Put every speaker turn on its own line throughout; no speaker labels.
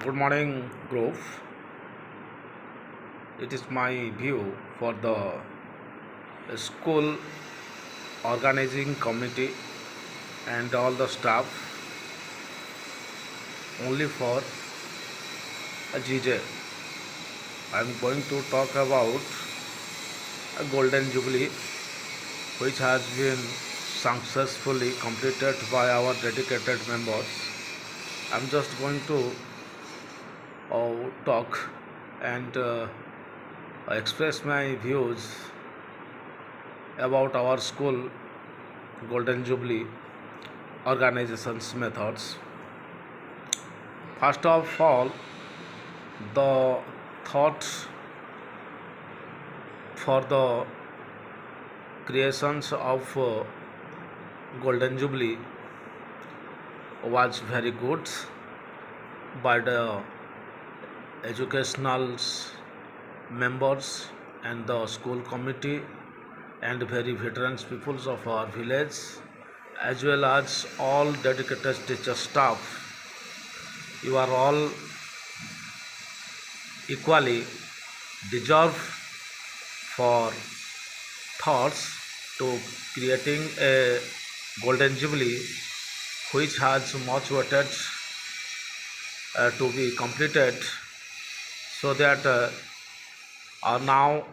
Good morning, Grove. It is my view for the school organizing committee and all the staff only for a GJ. I am going to talk about a Golden Jubilee which has been successfully completed by our dedicated members. I am just going to talk and express my views about our school Golden Jubilee organization's methods. First of all, the thoughts for the creations of Golden Jubilee was very good by the educational members and the school committee and very veterans peoples of our village as well as all dedicated teacher staff. You are all equally deserve for thoughts to creating a Golden Jubilee which has much waited to be completed so that now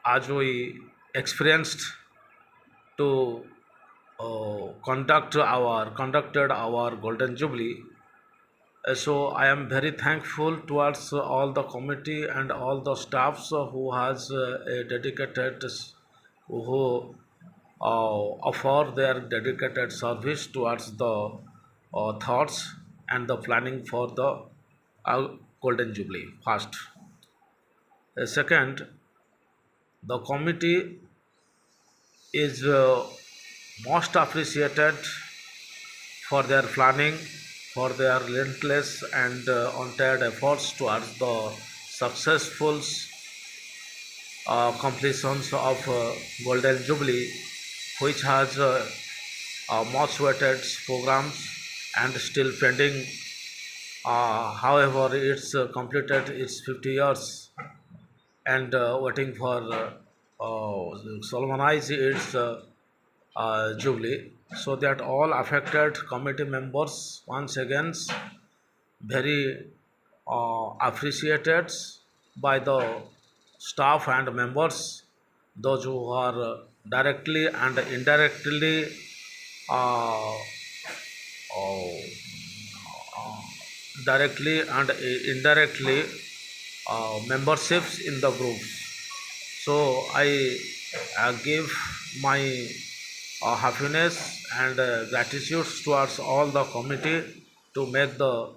as we experienced to conducted our Golden Jubilee. So I am very thankful towards all the committee and all the staffs who has a dedicated who offer their dedicated service towards the thoughts and the planning for the Golden Jubilee. First, second, the committee is most appreciated for their planning, for their relentless and untired efforts towards the successful completions of Golden Jubilee, which has much weighted programs and still pending. However, it's completed its 50 years and waiting for solemnize its Jubilee, so that all affected committee members once again very appreciated by the staff and members, those who are directly and indirectly uh, uh, directly and indirectly memberships in the group. So I give my happiness and gratitude towards all the committee to make the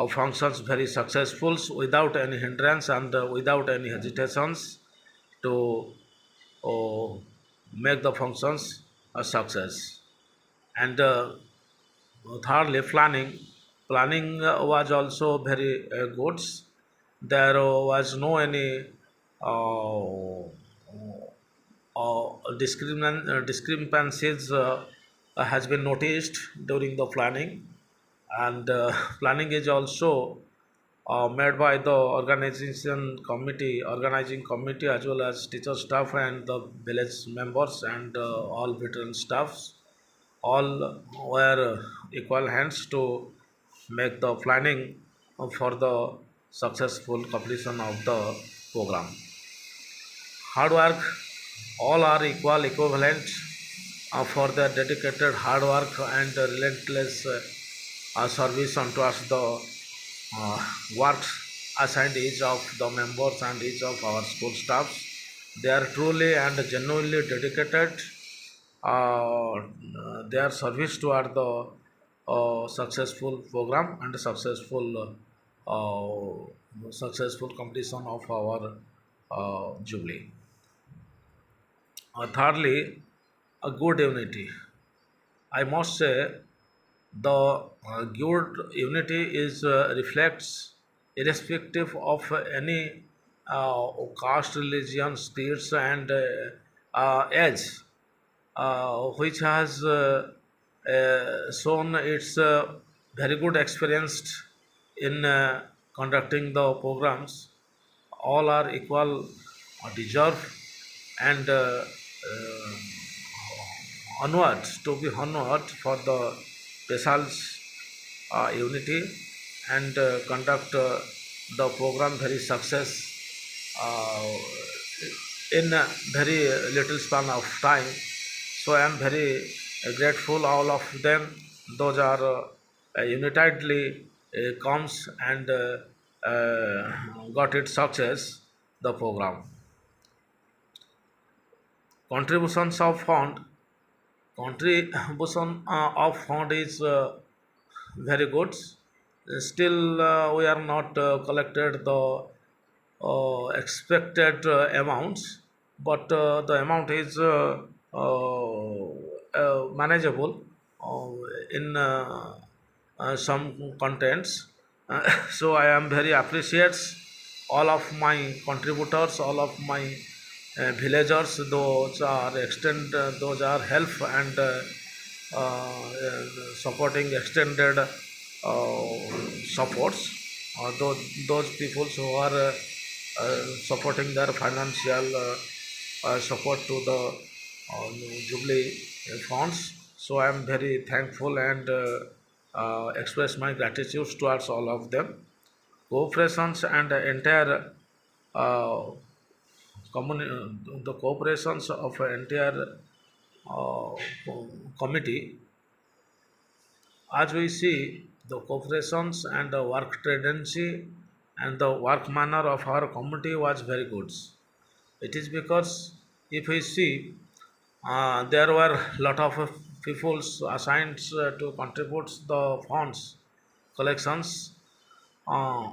functions very successful without any hindrance and without any hesitations to uh, make the functions a success. And thirdly, planning was also very good. There was no any uh, discrepancies has been noticed during the planning, and planning is also made by the organizing committee as well as teacher staff and the village members and all veteran staffs all were equal hands to make the planning for the successful completion of the program. Hard work, all are equivalent for their dedicated hard work and relentless service on towards the works assigned each of the members and each of our school staffs. They are truly and genuinely dedicated their service toward the successful program and successful completion of our Jubilee. Thirdly, a good unity. I must say the good unity is reflects irrespective of any caste, religion, states, and age, which has shown its very good experience in conducting the programs. All are equal deserve and onwards to be honored for the special unity and conduct the program very success uh, in a very little span of time. So I am very grateful all of them. Those are unitedly comes and got its success the program. Contributions of fund contribution of fund is very good. Still, we are not collected the expected amounts, but the amount is manageable in some contents. So I am very appreciates all of my contributors, all of my villagers. Those are extend, those are help and supporting extended supports. Those people who are supporting their financial support to the Jubilee funds. So I am very thankful and express my gratitude towards all of them. Cooperations and the entire uh, the cooperations of an entire uh, committee. As we see, the cooperations and the work tendency and the work manner of our committee was very good. It is because if we see, there were lot of people assigned to contribute the funds collections, uh,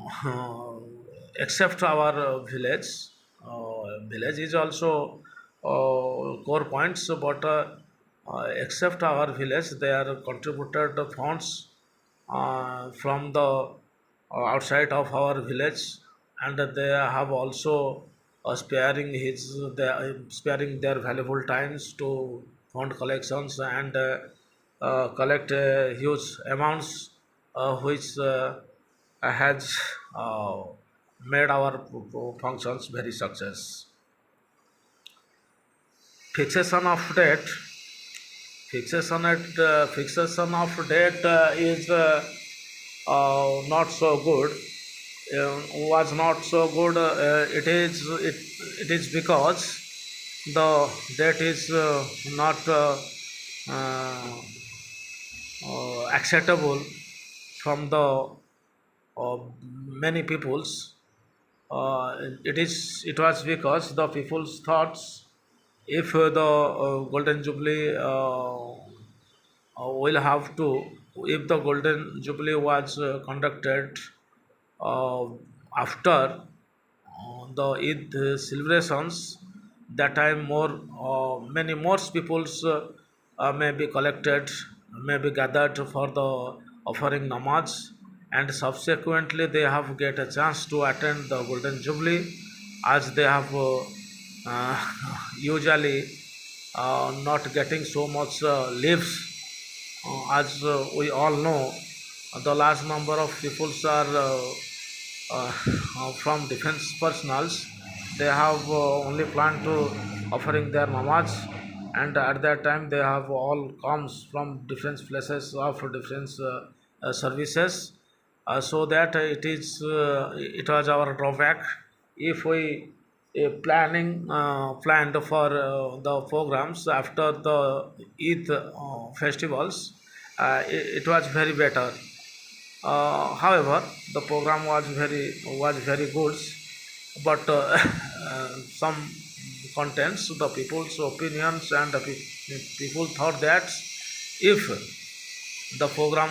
except our village. Village is also core points, but except our village, they are contributed the funds from the outside of our village, and they have also sparing their valuable times to fund collections and collect huge amounts, which has made our functions very success. Fixation of date, fixation of date is not so good. Was not so good. It is because the date is not uh, acceptable from the many peoples. It was because the people's thoughts, if the golden jubilee will have to, if the golden jubilee was conducted uh, after the Eid celebrations, that time more many more peoples may be collected, may be gathered for the offering namaz, and subsequently they have get a chance to attend the golden jubilee, as they have usually not getting so much leaves. As we all know, the large number of people are uh, from defense personals. They have only planned to offering their namaz, and at that time they have all comes from different places of different services, so that it was our drawback. If we planned for the programs after the Eid festivals, it was very better. However, the program was very good, but some contents, the people's opinions, and the people thought that if the program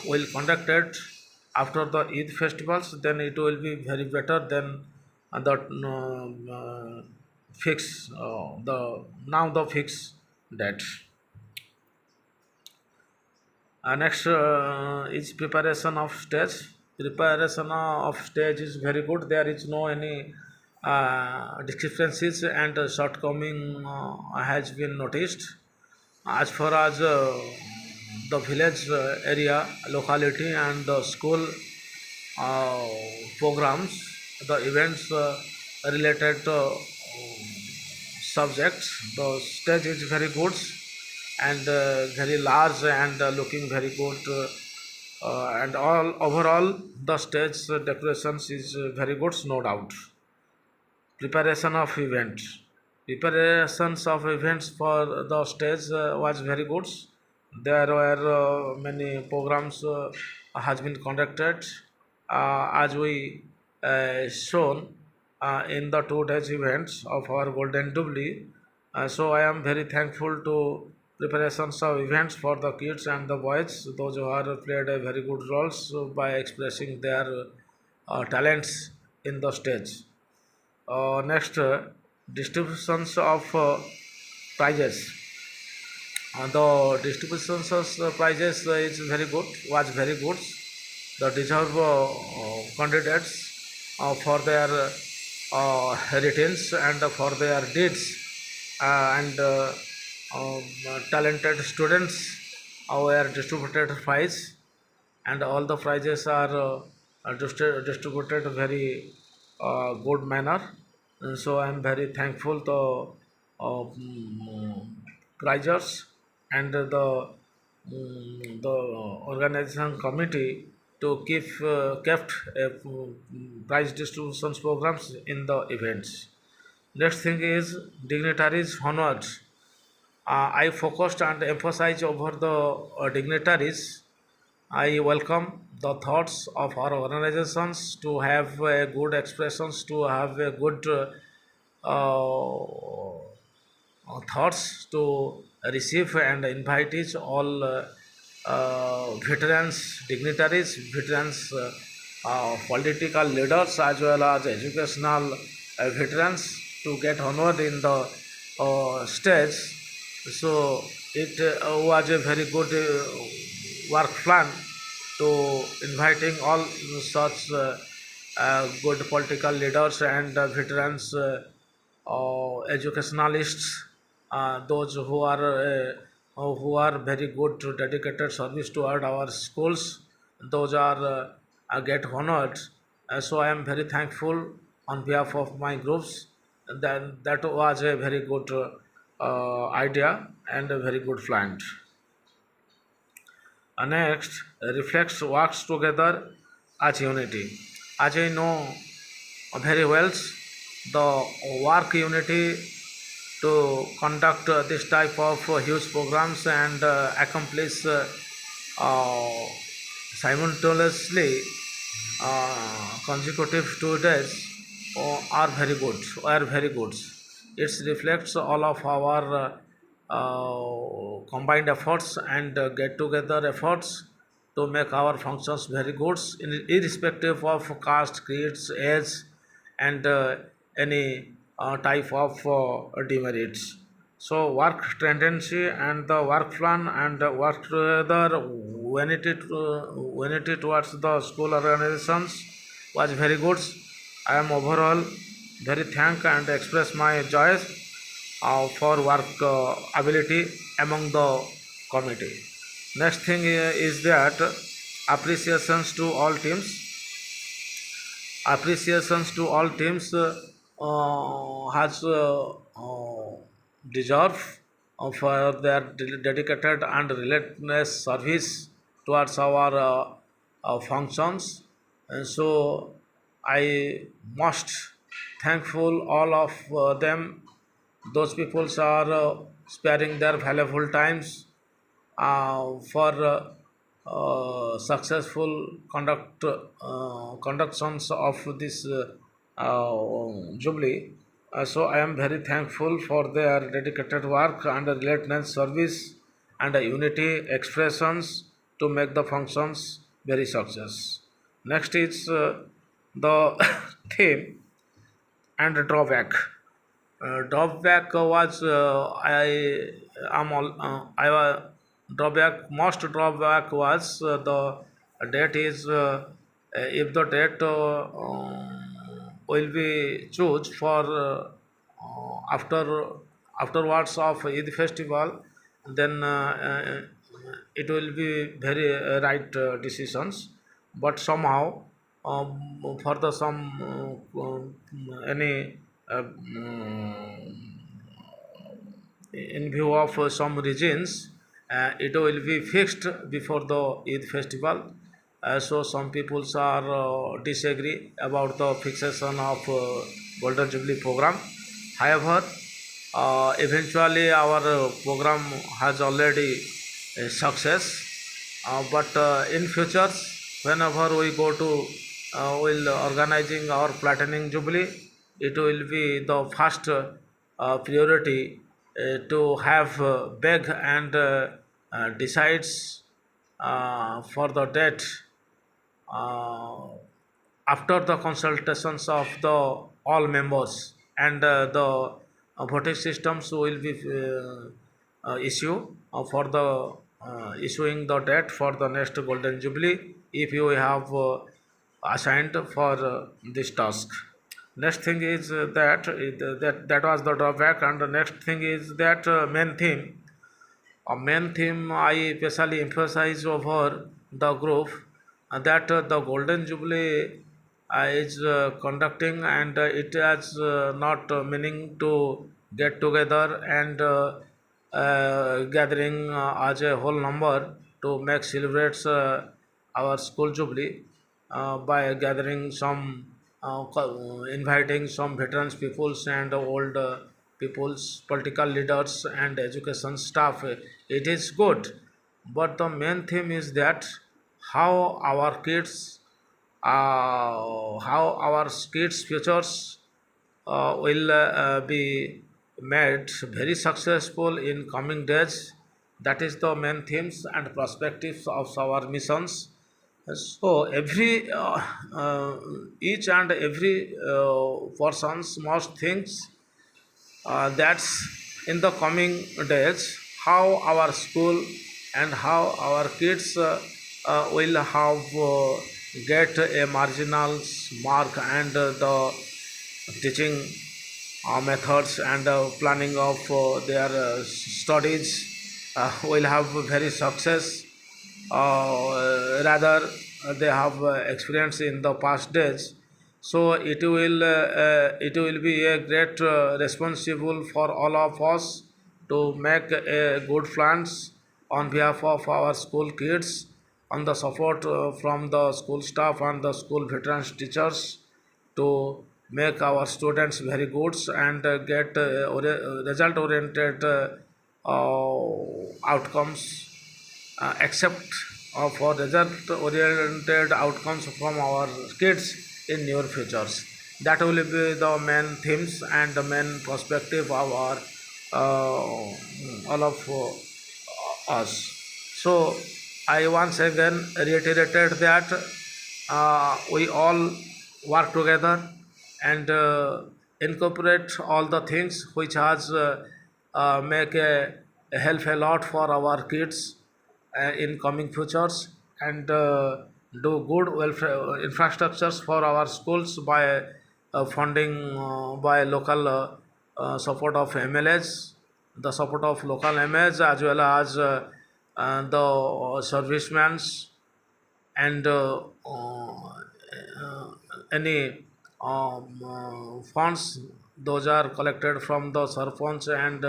will conducted after the Eid festivals, then it will be very better than the fix the now the fix date. Next is preparation of stage. Preparation of stage is very good. There is no any discrepancies and shortcoming has been noticed. As far as the village area, locality, and the school uh, programs, the events related subjects. The stage is very good and very large and looking very good. And all overall, the stage decorations is very good, no doubt. Preparation of events. Preparations of events for the stage was very good. There were many programs has been conducted as we shown in the 2 days events of our Golden Jubilee. So I am very thankful to preparations of events for the kids and the boys, those who are played a very good roles by expressing their talents in the stage. Next, distributions of prizes. The distributions of prizes is very good, was very good. The deserved candidates for their returns and for their deeds and um, talented students were distributed prize, and all the prizes are distributed very good manner. And so I am very thankful to prizers and the organization committee to keep kept prize distributions programs in the events. Next thing is dignitaries honored. I focused and emphasized over the dignitaries. I welcome the thoughts of our organizations to have good expressions, to have a good thoughts to receive and invite each all veterans, dignitaries, veterans, political leaders as well as educational veterans to get honored in the stage. So it was a very good work plan to inviting all such good political leaders and veterans, educationalists, those who are very good to dedicated service toward our schools. Those get honored. So I am very thankful on behalf of my groups. Then that was a very good idea and a very good plan. Next, reflects works together as unity. As I know very well, the work unity to conduct this type of huge programs and accomplish uh, simultaneously consecutive 2 days are very good. It reflects all of our combined efforts and get together efforts to make our functions very good, irrespective of caste, creeds, age, and any type of demerits. So work tendency and the work plan and work together when it towards the school organizations was very good. I am overall very thank and express my joy for work ability among the committee. Next thing is that appreciations to all teams. Appreciations to all teams has deserve for their dedicated and relentless service towards our functions. And so I must thankful all of them. Those people are sparing their valuable times for successful conductions of this jubilee. So I am very thankful for their dedicated work and relentless service and unity expressions to make the functions very success. Next is the theme and drawback. Drawback was am all I drawback most drawback was the date is if the date will be choose for afterwards of Eid festival, then it will be very right decisions, but somehow for the some any in view of some regions, it will be fixed before the Eid festival. So some peoples are disagree about the fixation of Golden Jubilee program. However, eventually our program has already success. But in futures, whenever we go to will organizing our platinum jubilee, it will be the first priority to have beg and decides for the date uh, after the consultations of the all members, and the voting systems will be issue for the issuing the date for the next golden jubilee if you have assigned for this task. Next thing is that was the drawback, and the next thing is that main theme. A main theme I especially emphasize over the group, that the Golden Jubilee is conducting, and it has not meaning to get together and gathering as a whole number to make celebrates our school jubilee by gathering some inviting some veterans peoples and old peoples, political leaders and education staff. It is good, but the main theme is that how our kids how our kids futures will be made very successful in coming days. That is the main themes and perspectives of our missions. So each and every persons must thinks that's in the coming days how our school and how our kids will have get a marginal mark, and the teaching methods and planning of their studies will have very success. Rather, they have experience in the past days. So it will be a great responsible for all of us to make a good plans on behalf of our school kids, on the support from the school staff and the school veterans teachers, to make our students very good and get result oriented outcomes, accept for result oriented outcomes from our kids in near futures. That will be the main themes and the main perspective of our all of us. So I once again reiterated that we all work together and incorporate all the things which has make a help a lot for our kids in coming futures, and do good welfare infrastructures for our schools by funding by local support of MLAs, the support of local MLAs, as well as the servicemen, and any funds those are collected from the sarpanch, and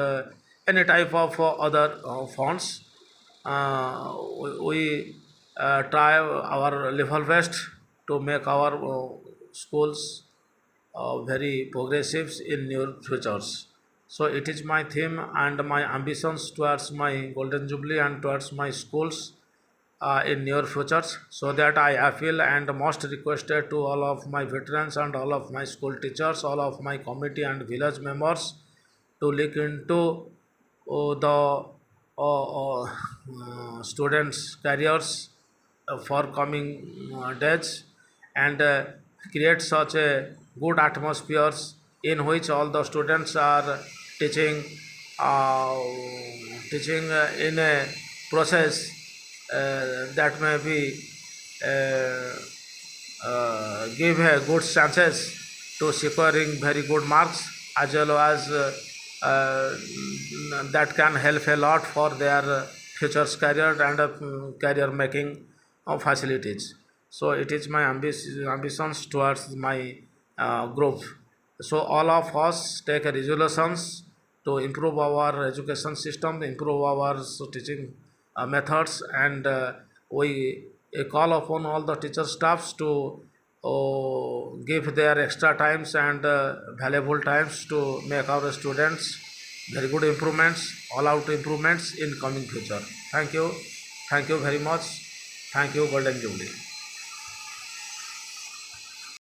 any type of other funds. We try our level best to make our schools very progressive in near futures. So it is my theme and my ambitions towards my golden jubilee and towards my schools in near futures, so that I appeal and most requested to all of my veterans and all of my school teachers, all of my committee and village members, to look into the students' careers for coming days, and create such a good atmospheres in which all the students are teaching uh, teaching in a process that may be give a good chances to securing very good marks, as well as uh, that can help a lot for their futures career and career making facilities. So it is my ambitions towards my group. So all of us take resolutions to improve our education system, improve our teaching methods, and we call upon all the teacher staffs to give their extra times and valuable times to make our students very good improvements, all out improvements in coming future. Thank you very much. Thank you, Golden Jubilee.